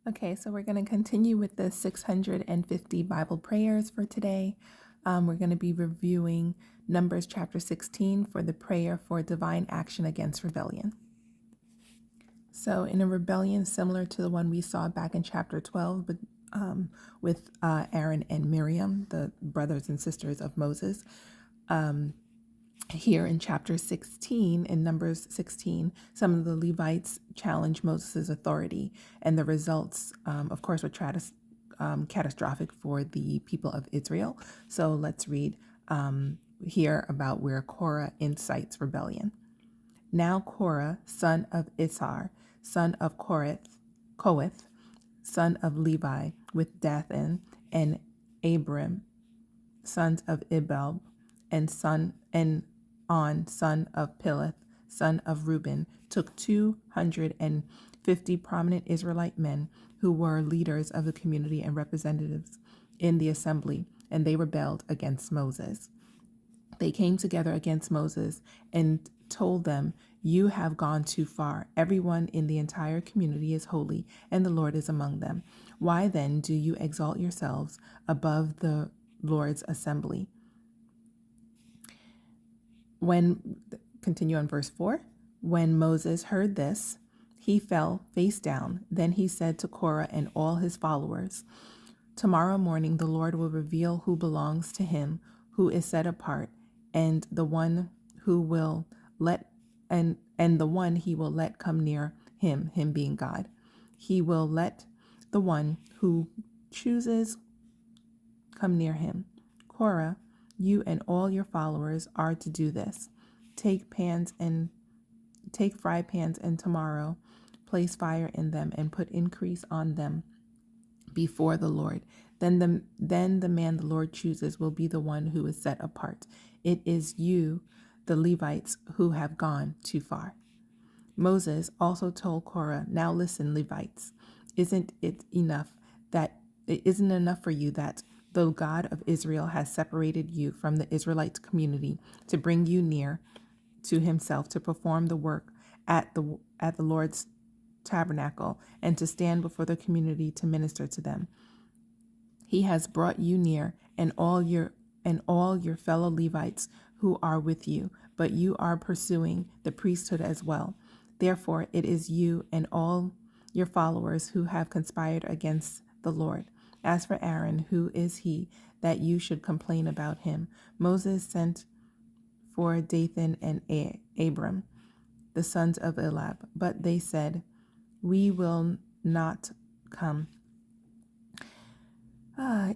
Okay, so we're going to continue with the 650 Bible prayers for today. We're going to be reviewing Numbers chapter 16 for the prayer for divine action against rebellion. So, in a rebellion similar to the one we saw back in chapter 12, but with Aaron and Miriam, the brothers and sisters of Moses, here in chapter 16, in Numbers 16, some of the Levites challenge Moses' authority, and the results, of course, were catastrophic for the people of Israel. So let's read here about where Korah incites rebellion. Now Korah, son of Issachar, son of Kohath, son of Levi, with Dathan and Abiram, sons of Ibal, and On, son of Pileth, son of Reuben, took 250 prominent Israelite men who were leaders of the community and representatives in the assembly, and they rebelled against Moses. They came together against Moses and told them, "You have gone too far. Everyone in the entire community is holy, and the Lord is among them. Why then do you exalt yourselves above the Lord's assembly?" Continue on verse 4. When Moses heard this, he fell face down. Then he said to Korah and all his followers, "Tomorrow morning the Lord will reveal who belongs to him, who is set apart, and the one who will let and the one he will let come near him being God. He will let the one who chooses come near him. Korah, you and all your followers are to do this. Take fry pans, and tomorrow place fire in them and put increase on them before the Lord. Then the man the Lord chooses will be the one who is set apart. It is you, the Levites, who have gone too far." Moses also told Korah, "Now listen, Levites, isn't it enough for you that the God of Israel has separated you from the Israelite community to bring you near to himself, to perform the work at the Lord's tabernacle and to stand before the community to minister to them? He has brought you near, and all your fellow Levites who are with you, but you are pursuing the priesthood as well. Therefore it is you and all your followers who have conspired against the Lord. As for Aaron, who is he that you should complain about him?" Moses sent for Dathan and Abiram, the sons of Eliab, but they said, "We will not come.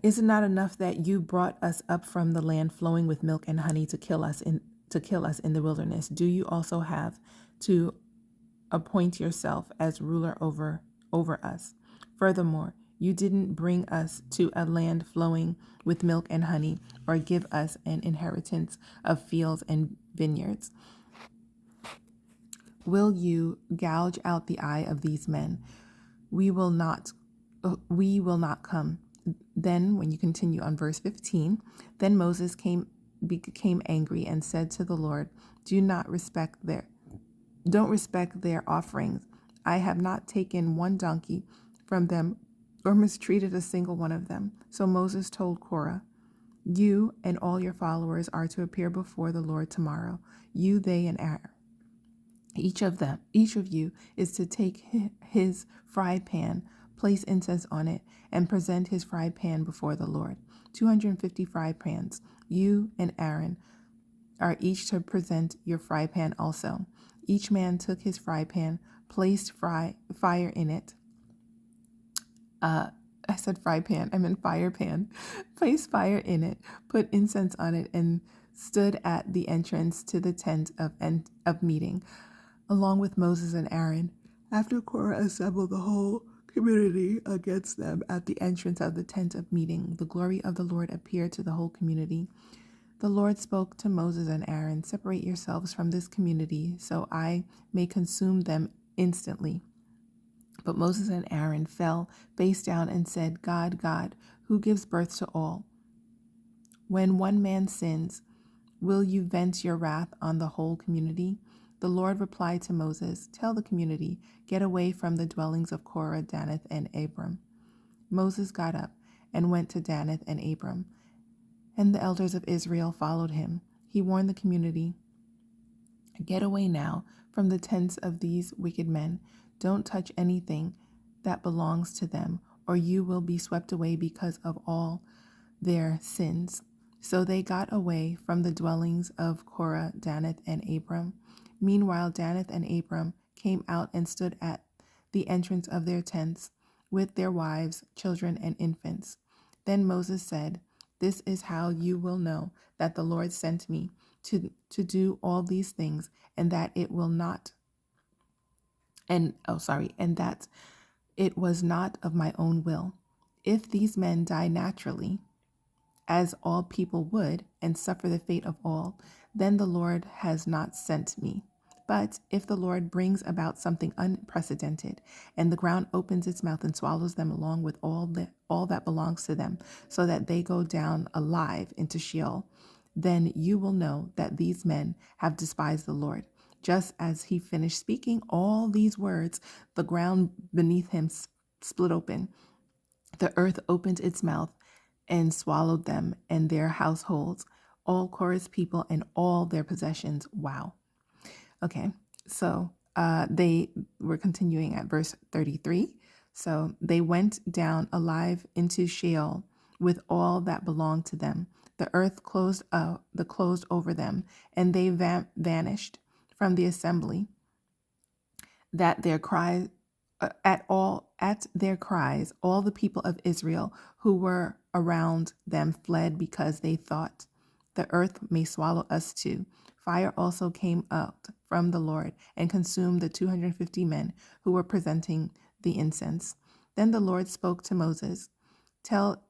Is it not enough that you brought us up from the land flowing with milk and honey to kill us in the wilderness? Do you also have to appoint yourself as ruler over us? Furthermore, you didn't bring us to a land flowing with milk and honey, or give us an inheritance of fields and vineyards. Will you gouge out the eye of these men? We will not come." Then, when you continue on verse 15, then Moses became angry and said to the Lord, Don't respect their offerings. I have not taken one donkey from them or mistreated a single one of them." So Moses told Korah, "You and all your followers are to appear before the Lord tomorrow, you, they, and Aaron. Each of you is to take his fry pan, place incense on it, and present his fry pan before the Lord. 250 fry pans. You and Aaron are each to present your fry pan also." Each man took his fry pan, placed fire in it. I said fry pan, I meant fire pan. Placed fire in it, put incense on it, and stood at the entrance to the tent of meeting, along with Moses and Aaron. After Korah assembled the whole community against them at the entrance of the tent of meeting, the glory of the Lord appeared to the whole community. The Lord spoke to Moses and Aaron, "Separate yourselves from this community, so I may consume them instantly." But Moses and Aaron fell face down and said, God, who gives birth to all, when one man sins, will you vent your wrath on the whole community?" The Lord replied to Moses, "Tell the community, get away from the dwellings of Korah, Danath, and Abram." Moses got up and went to Danath and Abram, and the elders of Israel followed him. He warned the community, "Get away now from the tents of these wicked men. Don't touch anything that belongs to them, or you will be swept away because of all their sins." So they got away from the dwellings of Korah, Danath, and Abram. Meanwhile, Danath and Abram came out and stood at the entrance of their tents with their wives, children, and infants. Then Moses said, "This is how you will know that the Lord sent me to do all these things, and that it will not, and that it was not of my own will. If these men die naturally, as all people would, and suffer the fate of all, then the Lord has not sent me. But if the Lord brings about something unprecedented, and the ground opens its mouth and swallows them along with all that belongs to them, so that they go down alive into Sheol, then you will know that these men have despised the Lord." Just as he finished speaking all these words, the ground beneath him split open. The earth opened its mouth and swallowed them and their households, all Korah's people and all their possessions. Wow. Okay, so they were continuing at verse 33. So they went down alive into Sheol with all that belonged to them. The earth closed over them, and they vanished from the assembly. That their cry at their cries, all the people of Israel who were around them fled, because they thought, "The earth may swallow us too." Fire also came out from the Lord and consumed the 250 men who were presenting the incense. Then the Lord spoke to Moses, "Tell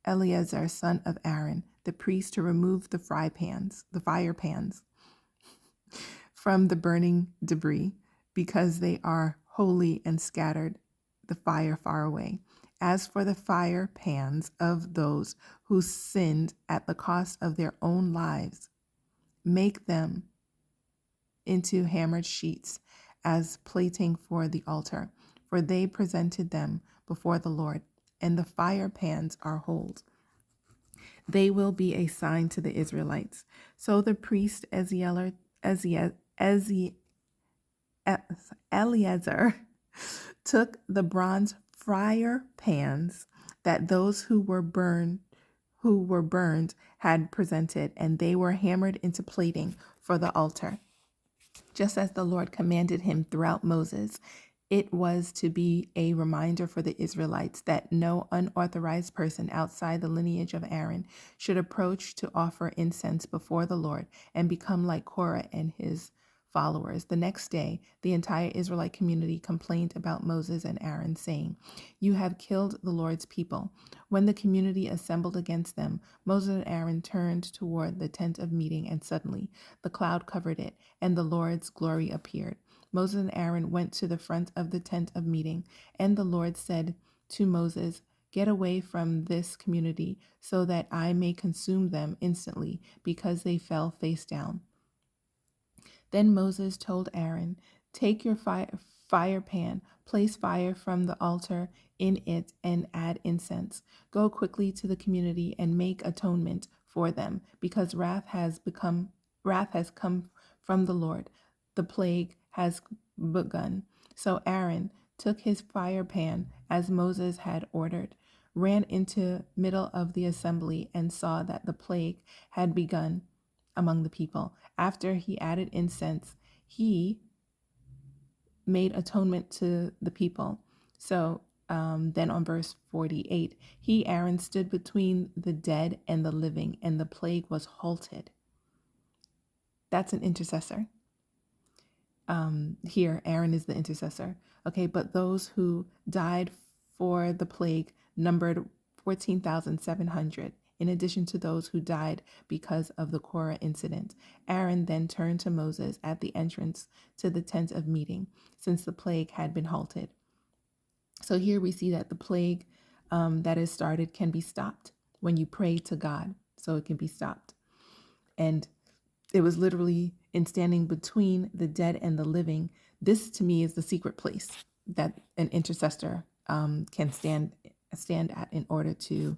Eleazar, son of Aaron, the priest, to remove the fire pans, from the burning debris, because they are holy, and scattered the fire far away. As for the fire pans of those who sinned at the cost of their own lives, make them into hammered sheets as plating for the altar, for they presented them before the Lord, and the fire pans are whole. They will be a sign to the Israelites." So the priest Eleazar took the bronze fire pans that those who were burned had presented, and they were hammered into plating for the altar, just as the Lord commanded him throughout Moses. It was to be a reminder for the Israelites that no unauthorized person outside the lineage of Aaron should approach to offer incense before the Lord and become like Korah and his followers. The next day, the entire Israelite community complained about Moses and Aaron, saying, "You have killed the Lord's people." When the community assembled against them, Moses and Aaron turned toward the tent of meeting, and suddenly the cloud covered it, and the Lord's glory appeared. Moses and Aaron went to the front of the tent of meeting, and the Lord said to Moses, "Get away from this community, so that I may consume them instantly, because they fell face down." Then Moses told Aaron, "Take your fire pan, place fire from the altar in it, and add incense. Go quickly to the community and make atonement for them, because wrath has come from the Lord. The plague has begun." So Aaron took his fire pan, as Moses had ordered, ran into middle of the assembly, and saw that the plague had begun among the people. After he added incense, he made atonement to the people. So then on verse 48, Aaron, stood between the dead and the living, and the plague was halted. That's an intercessor. Here, Aaron is the intercessor. Okay, but those who died for the plague numbered 14,700. In addition to those who died because of the Korah incident. Aaron then turned to Moses at the entrance to the tent of meeting, since the plague had been halted. So here we see that the plague that is started can be stopped when you pray to God. So it can be stopped. And it was literally in standing between the dead and the living. This to me is the secret place that an intercessor can stand at in order to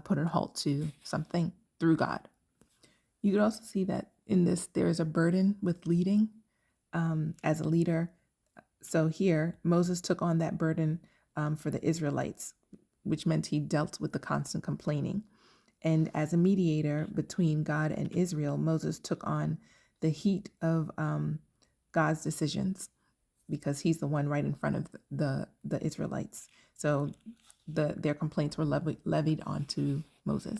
put a halt to something through God. You could also see that in this there is a burden with leading as a leader. So here Moses took on that burden for the Israelites, which meant he dealt with the constant complaining. And as a mediator between God and Israel, Moses took on the heat of God's decisions because he's the one right in front of the Israelites. So their complaints were levied onto Moses.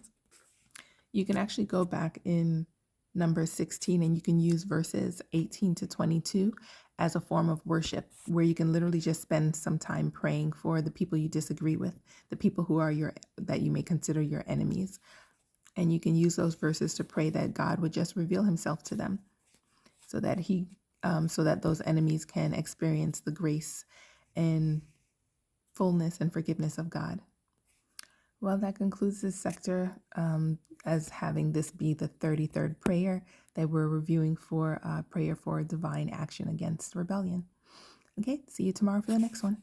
You can actually go back in Numbers 16 and you can use verses 18 to 22 as a form of worship, where you can literally just spend some time praying for the people you disagree with, the people who are that you may consider your enemies. And you can use those verses to pray that God would just reveal himself to them so that those enemies can experience the grace and fullness and forgiveness of God. Well, that concludes this sector as having this be the 33rd prayer that we're reviewing for prayer for divine action against rebellion. Okay, see you tomorrow for the next one.